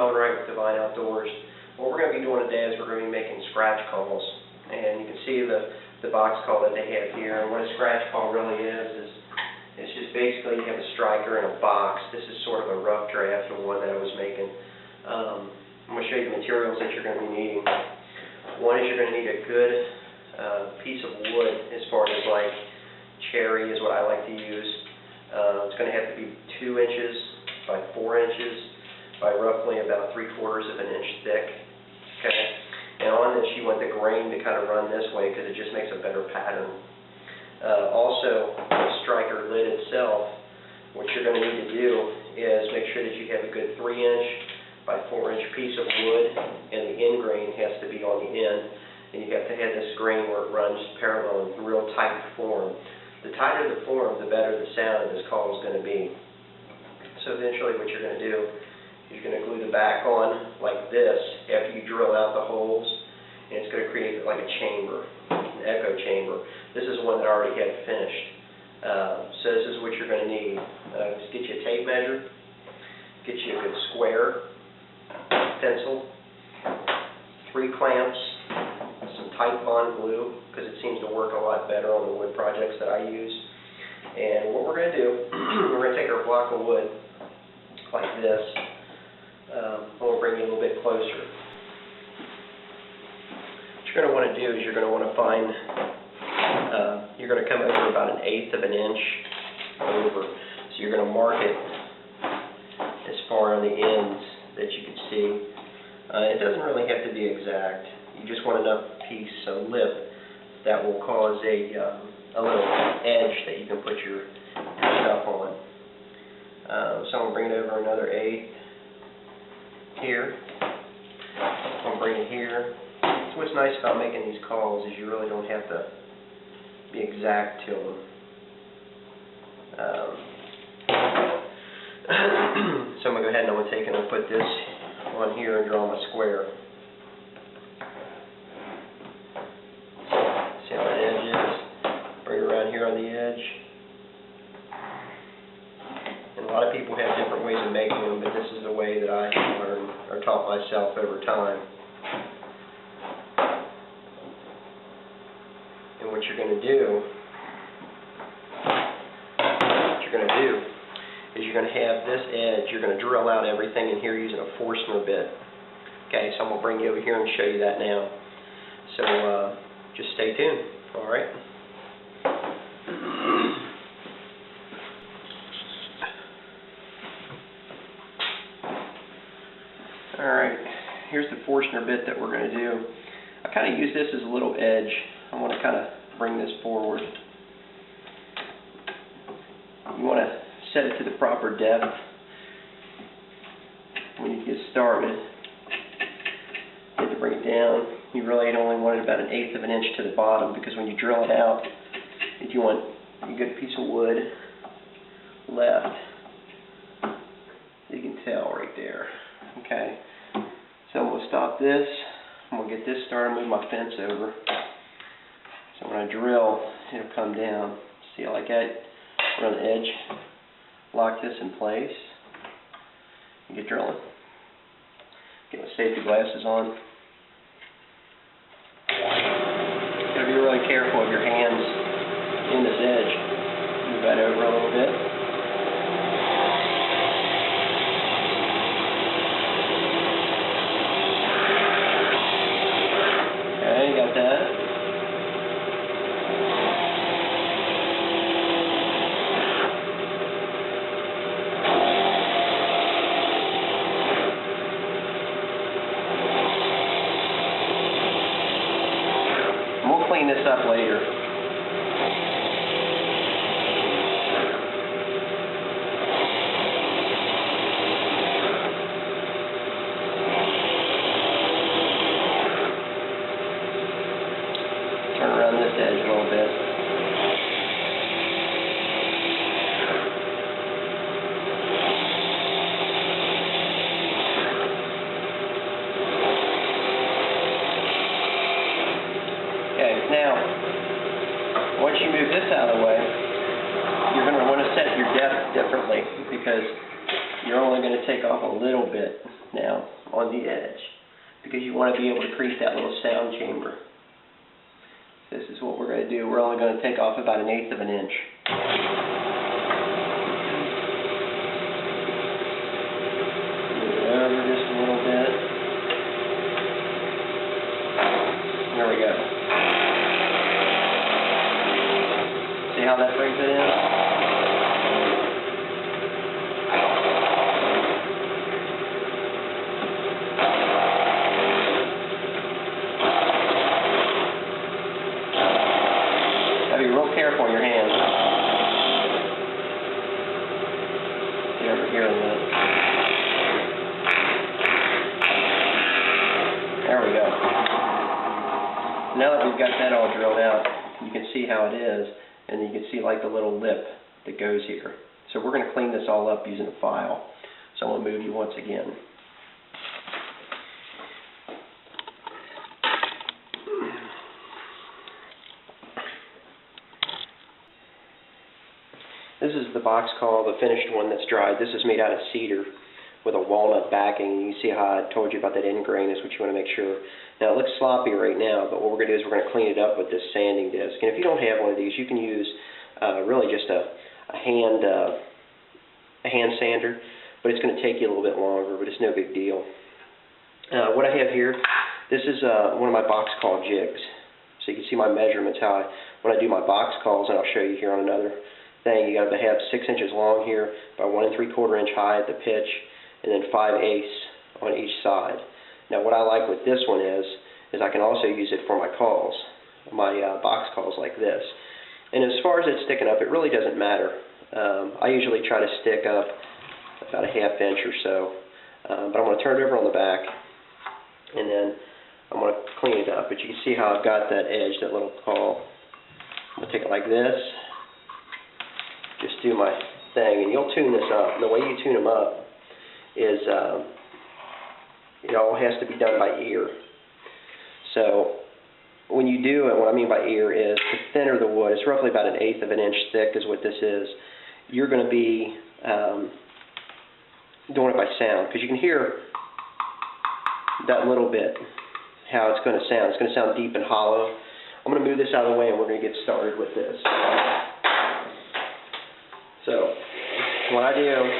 going right with Divine Outdoors. What we're going to be doing today is we're going to be making scratch calls. And you can see the box call that they have here. And what a scratch call really is it's just basically you have a striker in a box. This is sort of a rough draft of one that I was making. I'm going to show you the materials that you're going to be needing. One is you're going to need a good piece of wood, as far as like cherry is what I like to use. It's going to have to be 2 inches by 4 inches by roughly about 3/4 of an inch thick. Okay, and on this you want the grain to kind of run this way because it just makes a better pattern. Also, the striker lid itself, what you're going to need to do is make sure that you have a good 3-inch by 4-inch piece of wood, and the end grain has to be on the end, and you have to have this grain where it runs parallel in real tight form. The tighter the form, the better the sound of this call is going to be. So eventually what you're going to do is you're going to glue the back on like this after you drill out the holes, and it's going to create like a chamber, an echo chamber. This is one that I already had finished. So this is what you're going to need. Just get you a tape measure, get you a good square pencil, 3 clamps, some Titebond glue, because it seems to work a lot better on the wood projects that I use. And what we're going to do, we're going to take our block of wood like this. We'll bring you a little bit closer. What you're going to want to do is you're going to want to find, you're going to come over about 1/8 of an inch over. So you're going to mark it as far on the ends that you can see. It doesn't really have to be exact. You just want enough piece, a lip, that will cause a little edge that you can put your stuff on. So I'm going to bring it over another 1/8 here. I'm going to bring it here. So what's nice about making these calls is you really don't have to be exact to them. So I'm going to go ahead and I'm going to take and I'll put this on here and draw my square. See how that edge is? Bring it around here on the edge. And a lot of people have different ways of making them, but this is the way that I learned or taught myself over time. And what you're going to do, is you're going to have this edge, you're going to drill out everything in here using a Forstner bit. Okay, so I'm going to bring you over here and show you that now. So just stay tuned, alright? Alright, here's the Forstner bit that we're going to do. I kind of use this as a little edge. I want to kind of bring this forward. You want to set it to the proper depth when you get started. You have to bring it down. You really only want it about 1/8 of an inch to the bottom, because when you drill it out, if you want a good piece of wood left, you can tell right there. Okay, so I'm going to stop this. I'm going to get this started, move my fence over. So when I drill, it'll come down. See, I like that around the edge. Lock this in place and get drilling. Get my safety glasses on. You gotta be really careful of your hands in this edge. Move that over a little bit. Okay, got that. Clean this up later. Turn around this edge a little bit. Now, once you move this out of the way, you're going to want to set your depth differently, because you're only going to take off a little bit now on the edge because you want to be able to create that little sound chamber. This is what we're going to do. We're only going to take off about 1/8 of an inch. Move it over just a little bit. There we go. See how that brings it in? Be real careful on your hands. Get over here a minute. There we go. Now that we've got that all drilled out, you can see how it is, and you can see like the little lip that goes here. So we're going to clean this all up using a file. So I'm going to move you once again. This is the box call, the finished one that's dried. This is made out of cedar with a walnut backing. You can see how I told you about that end grain is what you want to make sure. Now it looks sloppy right now, but what we're going to do is we're going to clean it up with this sanding disc. And if you don't have one of these, you can use really just a hand sander, but it's going to take you a little bit longer, but it's no big deal. What I have here, this is one of my box call jigs. So you can see my measurements, when I do my box calls, and I'll show you here on another thing. You got to have 6 inches long here, by 1 3/4 inch high at the pitch, and then 5/8 on each side. Now what I like with this one is I can also use it for my calls, my box calls like this. And as far as it sticking up, it really doesn't matter. I usually try to stick up about 1/2 inch or so, but I'm going to turn it over on the back, and then I'm going to clean it up. But you can see how I've got that edge, that little call. I'm going to take it like this. Just do my thing, and you'll tune this up. And the way you tune them up is it all has to be done by ear. So when you do it, what I mean by ear is the thinner the wood, it's roughly about 1/8 of an inch thick is what this is. You're going to be doing it by sound, because you can hear that little bit, how it's going to sound. It's going to sound deep and hollow. I'm going to move this out of the way, and we're going to get started with this. So what I do